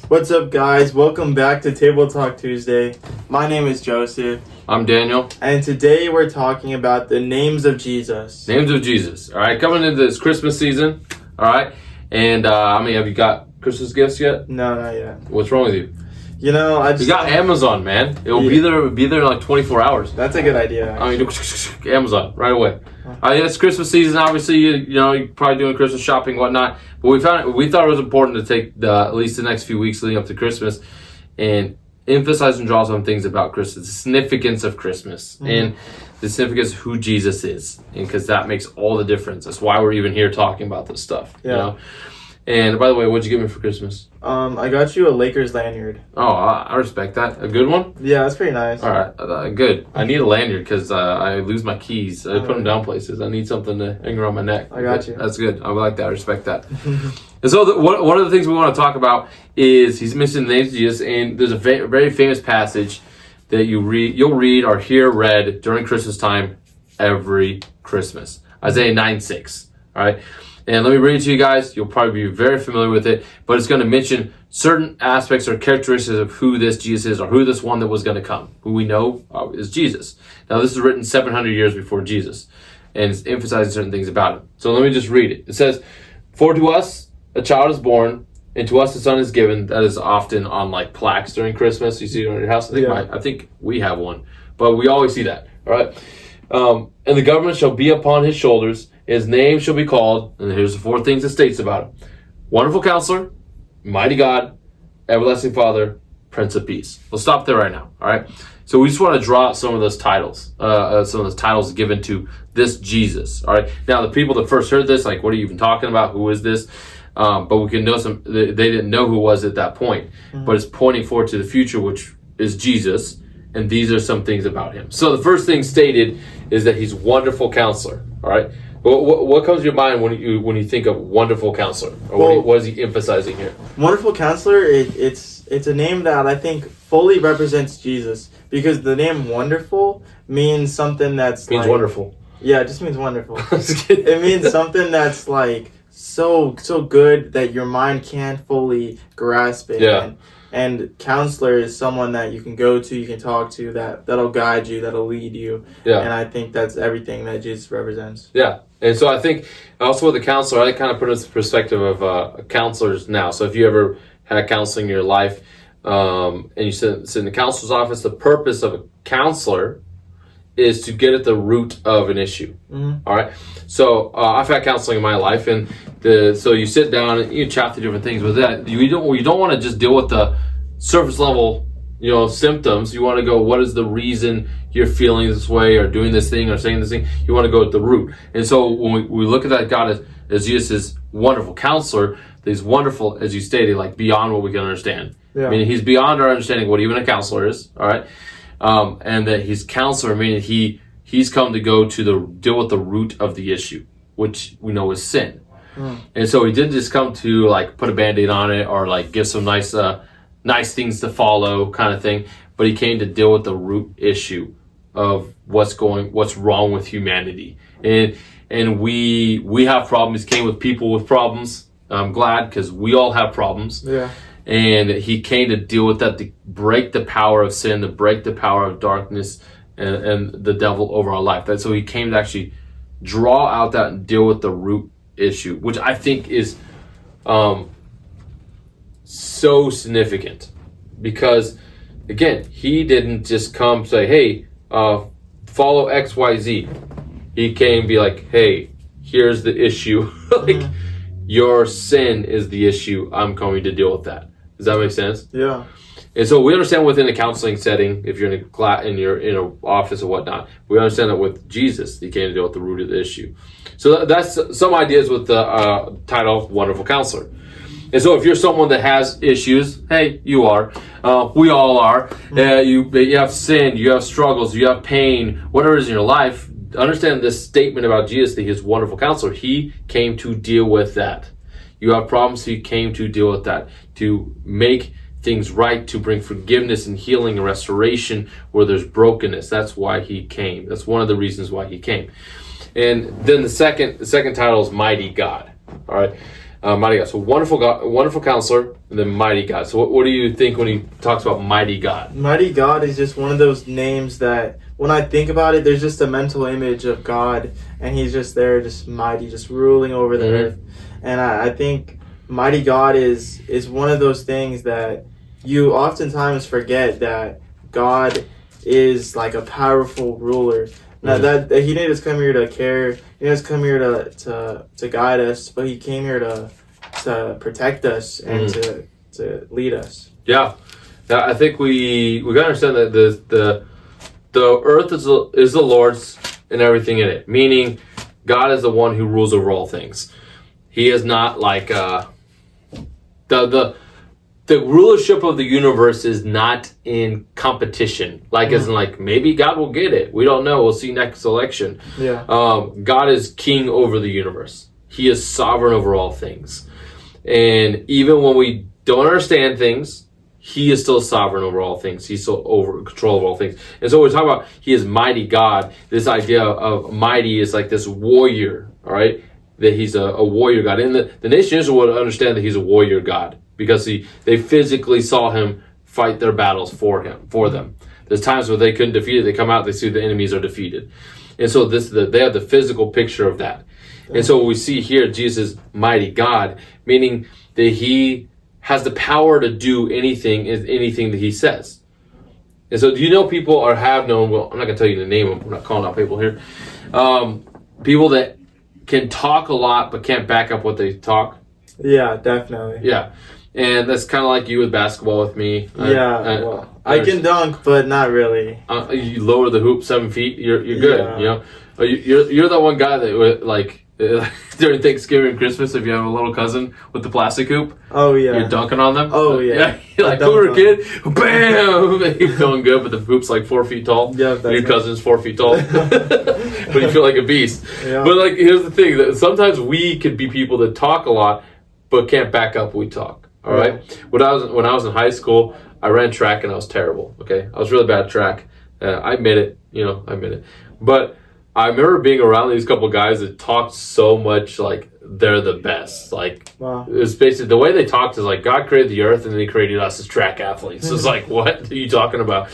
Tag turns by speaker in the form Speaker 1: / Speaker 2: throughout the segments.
Speaker 1: What's up, guys? Welcome back to Table Talk Tuesday. My name is Joseph.
Speaker 2: I'm Daniel.
Speaker 1: And today we're talking about the names of Jesus.
Speaker 2: Names of Jesus. All right, coming into this Christmas season. All right, and have you got Christmas gifts yet?
Speaker 1: No, not yet.
Speaker 2: What's wrong with you?
Speaker 1: You know,
Speaker 2: You got Amazon, man. It'll be there in like 24 hours.
Speaker 1: That's a good idea.
Speaker 2: Amazon right away. It's Christmas season. Obviously, you're probably doing Christmas shopping, whatnot. But we thought it was important to take at least the next few weeks leading up to Christmas and emphasize and draw some things about Christmas, the significance of Christmas, and the significance of who Jesus is, and because that makes all the difference. That's why we're even here talking about this stuff.
Speaker 1: Yeah.
Speaker 2: You know? And by the way, what'd you get me for Christmas?
Speaker 1: I got you a Lakers lanyard.
Speaker 2: Oh, I respect that. A good one?
Speaker 1: Yeah, that's pretty nice.
Speaker 2: All right, good. I need a lanyard because I lose my keys. I put them down places. I need something to hang around my neck.
Speaker 1: I got you.
Speaker 2: That's good. I like that. I respect that. And so one of the things we want to talk about is he's mentioned the names of Jesus, and there's a very famous passage that you'll read or hear read during Christmas time every Christmas. Isaiah 9:6. All right. And let me read it to you guys. You'll probably be very familiar with it, but it's going to mention certain aspects or characteristics of who this Jesus is, or who this one that was going to come, who we know is Jesus. Now, this is written 700 years before Jesus, and it's emphasizing certain things about him. So let me just read it. It says, "For to us a child is born, and to us a son is given." That is often on like plaques during Christmas. You see it on your house. I think we have one, but we always see that. All right. And the government shall be upon his shoulders. His name shall be called, and here's the 4 things it states about him: Wonderful Counselor, Mighty God, Everlasting Father, Prince of Peace. We'll stop there right now, all right? So we just want to draw out some of those titles, given to this Jesus, all right? Now, the people that first heard this, like, what are you even talking about? Who is this? But we can know they didn't know who it was at that point. But it's pointing forward to the future, which is Jesus, and these are some things about him. So the first thing stated is that he's Wonderful Counselor, all right? What comes to your mind when you think of Wonderful Counselor? Or what is he emphasizing here?
Speaker 1: Wonderful Counselor, it's a name that I think fully represents Jesus, because the name Wonderful means something that's
Speaker 2: means wonderful.
Speaker 1: Yeah, it just means wonderful. It means something that's like so good that your mind can't fully grasp it.
Speaker 2: Yeah.
Speaker 1: And counselor is someone that you can go to, you can talk to, that'll guide you, that'll lead you. Yeah. And I think that's everything that Jesus represents.
Speaker 2: Yeah. And so I think also with the counselor, I kind of put it in the perspective of counselors now. So if you ever had counseling in your life, and you sit in the counselor's office, the purpose of a counselor is to get at the root of an issue. All right. So I've had counseling in my life, and so you sit down and you chat through different things. But that you don't want to just deal with the surface level, symptoms. You want to go, what is the reason you're feeling this way, or doing this thing, or saying this thing? You want to go at the root. And so when we look at that God as Jesus is Wonderful Counselor, he's wonderful, as you stated, like beyond what we can understand. Yeah. I mean, he's beyond our understanding what even a counselor is. All right. And that he's counselor, meaning he's come to go to deal with the root of the issue, which we know is sin. And so he didn't just come to like put a Band-Aid on it, or like give some nice things to follow kind of thing, but he came to deal with the root issue of what's wrong with humanity. And we have problems. He came with people with problems. I'm glad, because we all have problems. Yeah. And he came to deal with that, to break the power of sin, to break the power of darkness and the devil over our life. So he came to actually draw out that and deal with the root issue, which I think is so significant. Because, again, he didn't just come say, hey, follow XYZ. He came be like, hey, here's the issue. Your sin is the issue. I'm coming to deal with that. Does that make sense? Yeah. And so we understand within a counseling setting, if you're in a class and you're in an office or whatnot, we understand that with Jesus, he came to deal with the root of the issue. So that's some ideas with the title of Wonderful Counselor. And so if you're someone that has issues, hey, you are. We all are. You have sin, you have struggles, you have pain, whatever is in your life. Understand this statement about Jesus, that he's Wonderful Counselor. He came to deal with that. You have problems, he came to deal with that, to make things right, to bring forgiveness and healing and restoration where there's brokenness. That's why he came. That's one of the reasons why he came. And then the second title is Mighty God. All right. Mighty God. So wonderful God, wonderful counselor, and then mighty God. So what do you think when he talks about mighty God?
Speaker 1: Mighty God is just one of those names that when I think about it, there's just a mental image of God, and he's just there, just mighty, just ruling over the earth. And I think mighty God is one of those things that you oftentimes forget, that God is like a powerful ruler. Now that he didn't just come here to care, he didn't just come here to guide us, but he came here to protect us and to lead us.
Speaker 2: Yeah, I think we gotta understand that the earth is the Lord's and everything in it. Meaning, God is the one who rules over all things. He is not like the rulership of the universe is not in competition. Like, as in, like, maybe God will get it. We don't know. We'll see next election.
Speaker 1: Yeah.
Speaker 2: God is king over the universe. He is sovereign over all things. And even when we don't understand things, he is still sovereign over all things. He's still over control of all things. And so when we talk about he is mighty God, this idea of mighty is like this warrior, all right? That he's a warrior God. And the nation of Israel would understand that he's a warrior God, because they physically saw him fight their battles for them. There's times where they couldn't defeat it. They come out, they see the enemies are defeated. And so they have the physical picture of that. And so what we see here, Jesus is mighty God, meaning that he has the power to do anything that he says. And so do you know people have known, well, I'm not going to tell you the name of them, we're not calling out people here, people that can talk a lot but can't back up what they talk?
Speaker 1: Yeah, definitely.
Speaker 2: Yeah. And that's kind of like you with basketball with me.
Speaker 1: I can dunk, but not really.
Speaker 2: You lower the hoop 7 feet, you're good.
Speaker 1: Yeah.
Speaker 2: You know, you're that one guy that like during Thanksgiving and Christmas, if you have a little cousin with the plastic hoop, you're dunking on them.
Speaker 1: Oh yeah,
Speaker 2: you're like, cooler kid, bam! You're feeling good, but the hoop's like 4 feet tall.
Speaker 1: Yeah,
Speaker 2: your cousin's 4 feet tall, but you feel like a beast.
Speaker 1: Yeah.
Speaker 2: But like, here's the thing: that sometimes we could be people that talk a lot, but can't back up what we talk. All right. When I was in high school, I ran track and I was terrible. Okay, I was really bad at track. I admit it. But I remember being around these couple guys that talked so much like they're the best. Like, it was basically the way they talked is like God created the earth and then he created us as track athletes. So it's like, what are you talking about?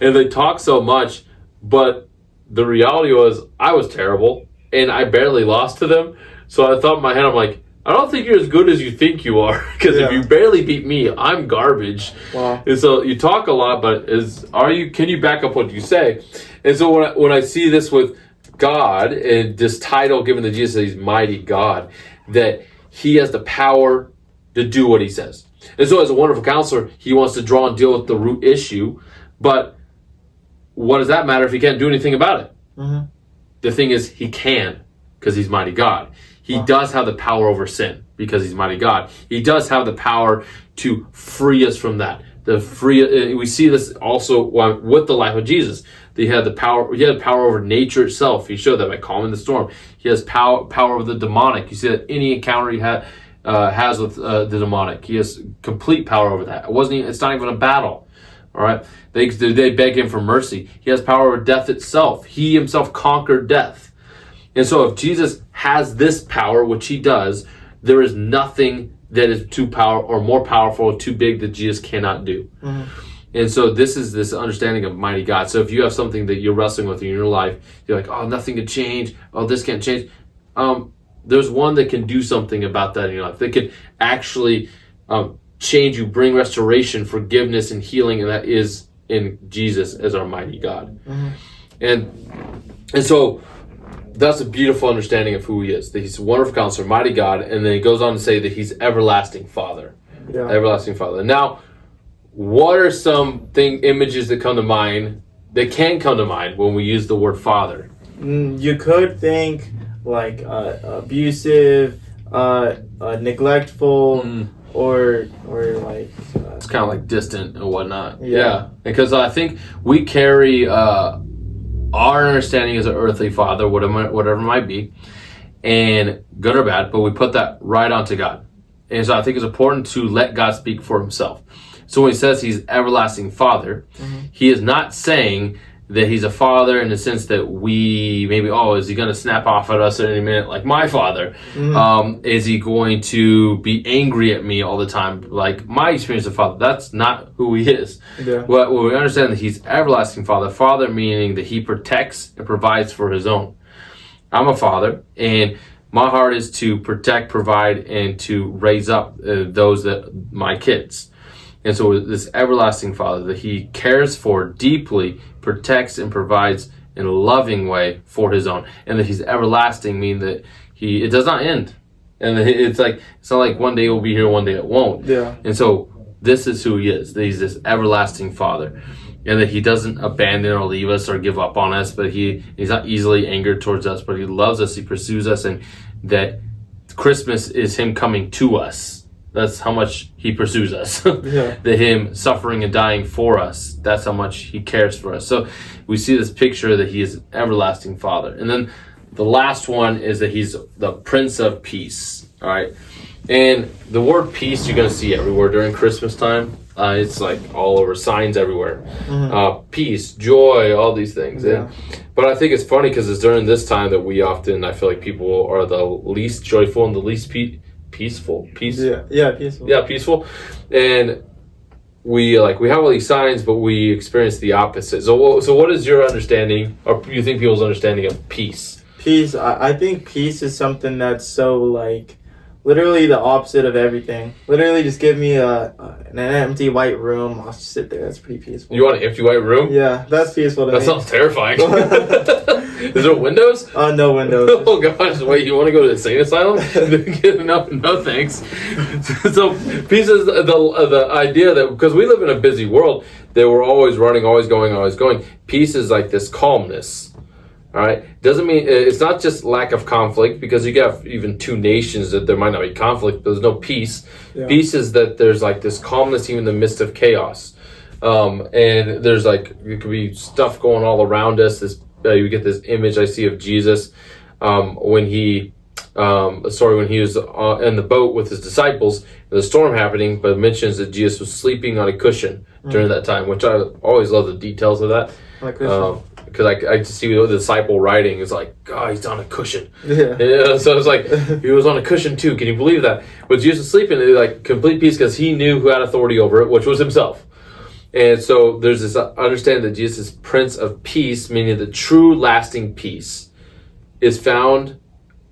Speaker 2: And they talk so much, but the reality was I was terrible and I barely lost to them. So I thought in my head, I'm like, I don't think you're as good as you think you are, because if you barely beat me, I'm garbage.
Speaker 1: Wow.
Speaker 2: And so you talk a lot, but can you back up what you say? And so when I see this with God and this title given to Jesus, that he's mighty God, that he has the power to do what he says. And so as a wonderful counselor, he wants to draw and deal with the root issue, but what does that matter if he can't do anything about it? Mm-hmm. The thing is, he can, because he's mighty God. He does have the power over sin because he's mighty God. He does have the power to free us from that. We see this also with the life of Jesus. He had power over nature itself. He showed that by calming the storm. He has power over the demonic. You see that any encounter he has with the demonic, he has complete power over that. It's not even a battle. All right, they beg him for mercy. He has power over death itself. He himself conquered death. And so if Jesus has this power, which he does, there is nothing that is more powerful or too big that Jesus cannot do. Mm-hmm. And so this is this understanding of mighty God. So if you have something that you're wrestling with in your life, you're like, oh, nothing can change. Oh, this can't change. There's one that can do something about that in your life. That can actually change you, bring restoration, forgiveness, and healing. And that is in Jesus as our mighty God. Mm-hmm. And so that's a beautiful understanding of who he is. That he's a wonderful counselor, mighty God, and then he goes on to say that he's everlasting Father. Yeah. Everlasting Father. Now, what are some images that come to mind, that can come to mind when we use the word Father?
Speaker 1: You could think like abusive, neglectful, or like...
Speaker 2: it's kind of like distant and whatnot. Yeah. Because I think we carry... our understanding as an earthly father, whatever it might be, and good or bad, but we put that right onto God. And so I think it's important to let God speak for himself. So when he says he's everlasting Father, he is not saying that he's a father in the sense that we maybe, is he going to snap off at us at any minute like my father? Is he going to be angry at me all the time like my experience of father? That's not who he is.
Speaker 1: Yeah.
Speaker 2: What we understand that he's everlasting father. Father meaning that he protects and provides for his own. I'm a father, and my heart is to protect, provide, and to raise up those that my kids. And so this everlasting father that he cares for deeply, protects and provides in a loving way for his own. And that he's everlasting, meaning that it does not end. And it's not like one day it will be here, one day it won't.
Speaker 1: Yeah.
Speaker 2: And so this is who he is. That he's this everlasting father. And that he doesn't abandon or leave us or give up on us, but he's not easily angered towards us, but he loves us, he pursues us, and that Christmas is him coming to us. That's how much he pursues us.
Speaker 1: Yeah.
Speaker 2: That him suffering and dying for us, that's how much he cares for us. So we see this picture that he is an everlasting father. And then the last one is that he's the Prince of Peace. All right. And the word peace you're going to see everywhere during Christmas time. It's like all over, signs everywhere. Peace, joy, all these things.
Speaker 1: Yeah.
Speaker 2: But I think it's funny because it's during this time that I feel like people are the least joyful and the least peaceful.
Speaker 1: Peaceful.
Speaker 2: Yeah, peaceful. And we have all these signs, but we experience the opposite. So what is your understanding, or you think people's understanding of peace?
Speaker 1: Peace. I think peace is something that's so like literally the opposite of everything. Literally, just give me an empty white room. I'll just sit there. That's pretty peaceful.
Speaker 2: You want an empty white room?
Speaker 1: Yeah, that's peaceful to me.
Speaker 2: That sounds terrifying. Is there windows?
Speaker 1: No windows.
Speaker 2: Oh gosh! Wait, you want to go to the insane asylum? No, thanks. So peace is the idea that because we live in a busy world, that we're always running, always going. Peace is like this calmness. All right, doesn't mean it's not just lack of conflict, because you got even two nations that there might not be conflict, but there's no peace. Yeah. Peace is that there's like this calmness even in the midst of chaos, and there's like it could be stuff going all around us. This you get this image I see of Jesus when he was in the boat with his disciples. There's a storm happening, but it mentions that Jesus was sleeping on a cushion during that time, which I always love the details of that. Because I just see the disciple writing is like, God, he's on a cushion. Yeah. So it's like, he was on a cushion too. Can you believe that? But Jesus was sleeping in like complete peace because he knew who had authority over it, which was himself. And so there's this understanding that Jesus is Prince of Peace, meaning the true lasting peace is found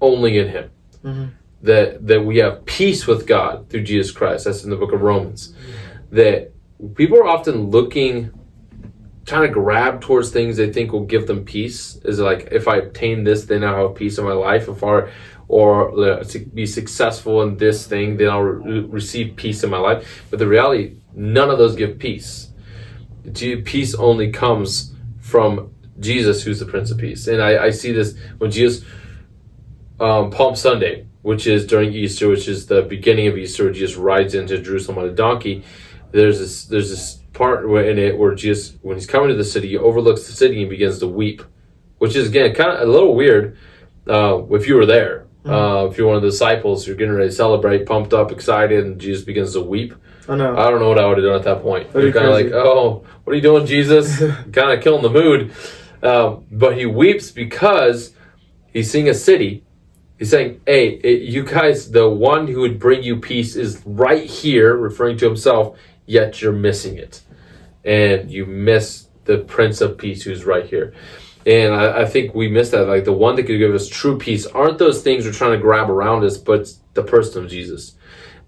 Speaker 2: only in him. Mm-hmm. That we have peace with God through Jesus Christ. That's in the book of Romans. Mm-hmm. That people are often trying to grab towards things they think will give them peace. Is like, if I obtain this, then I'll have peace in my life. Or be successful in this thing, then I'll receive peace in my life. But the reality, none of those give peace. Peace only comes from Jesus, who's the Prince of Peace. And I see this when Jesus, Palm Sunday, which is during Easter, which is the beginning of Easter, where Jesus rides into Jerusalem on a donkey. There's this part in it where Jesus, when he's coming to the city, he overlooks the city and begins to weep, which is again kind of a little weird if you were there. If you're one of the disciples, you're getting ready to celebrate, pumped up, excited, and Jesus begins to weep.
Speaker 1: Oh, no.
Speaker 2: I don't know what I would have done at that point. You're kind of like, oh, what are you doing, Jesus? Kind of killing the mood. But he weeps because he's seeing a city. He's saying, hey, you guys, the one who would bring you peace is right here, referring to himself, yet you're missing it. And you miss the Prince of Peace who's right here. And I think we miss that. Like, the one that could give us true peace aren't those things we're trying to grab around us, but the person of Jesus.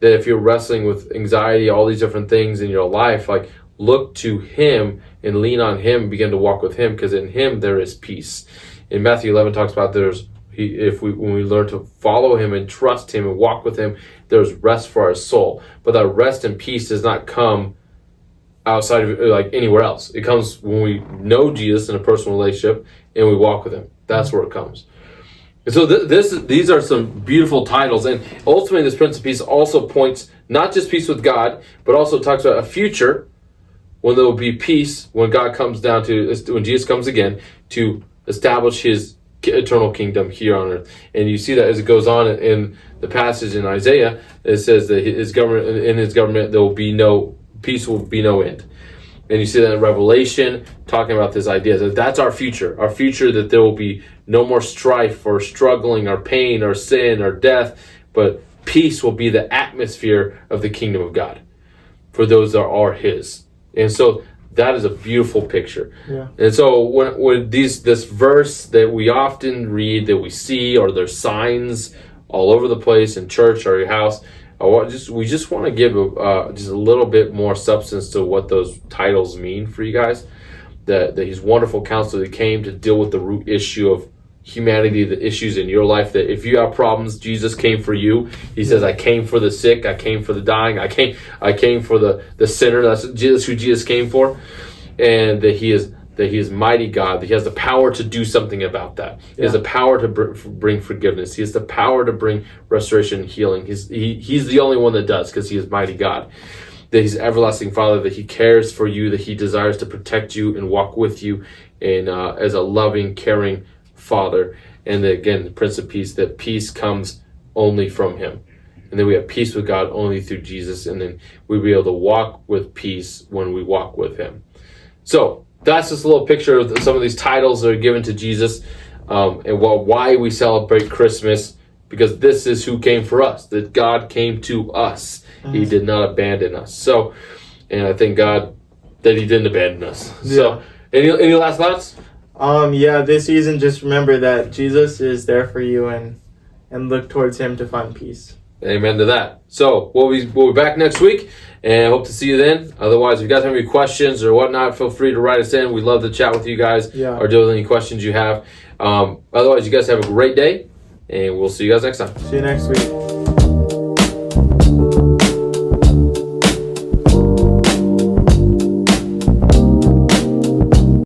Speaker 2: That if you're wrestling with anxiety, all these different things in your life, like, look to him and lean on him, begin to walk with him, because in him there is peace. In Matthew 11 talks about when we learn to follow him and trust him and walk with him, there's rest for our soul. But that rest and peace does not come outside of like anywhere else. It comes when we know Jesus in a personal relationship and we walk with him. That's where it comes. And so these are some beautiful titles, and ultimately this Prince of Peace also points not just peace with God, but also talks about a future when there will be peace when God comes down when Jesus comes again to establish his eternal kingdom here on earth. And you see that as it goes on in the passage in Isaiah, it says that in his government there will be no peace, will be no end. And you see that in Revelation, talking about this idea that that's our future. Our future, that there will be no more strife or struggling or pain or sin or death, but peace will be the atmosphere of the kingdom of God for those that are his. And so that is a beautiful picture.
Speaker 1: Yeah.
Speaker 2: And so when this verse that we often read, that we see, or there's signs all over the place in church or your house, we just want to give just a little bit more substance to what those titles mean for you guys. That he's wonderful counselor, that came to deal with the root issue of humanity, the issues in your life, that if you have problems, Jesus came for you. He says, I came for the sick, I came for the dying, I came for the sinner. That's who Jesus came for. And that he is mighty God, that he has the power to do something about that. He has the power to bring forgiveness. He has the power to bring restoration and healing. He's the only one that does, because he is mighty God. That he's everlasting Father, that he cares for you, that he desires to protect you and walk with you in as a loving, caring Father. And that, again, the Prince of Peace, that peace comes only from him. And then we have peace with God only through Jesus. And then we'll be able to walk with peace when we walk with him. So that's just a little picture of some of these titles that are given to Jesus, and why we celebrate Christmas, because this is who came for us, that God came to us. He did not abandon us. So, and I thank God that he didn't abandon us. Yeah. So, any last thoughts?
Speaker 1: This season, just remember that Jesus is there for you, and look towards him to find peace.
Speaker 2: Amen to that. So we'll be back next week, and I hope to see you then. Otherwise, if you guys have any questions or whatnot, feel free to write us in. We'd love to chat with you guys, or deal with any questions you have. Otherwise, you guys have a great day, and we'll see you guys next time.
Speaker 1: See you next week.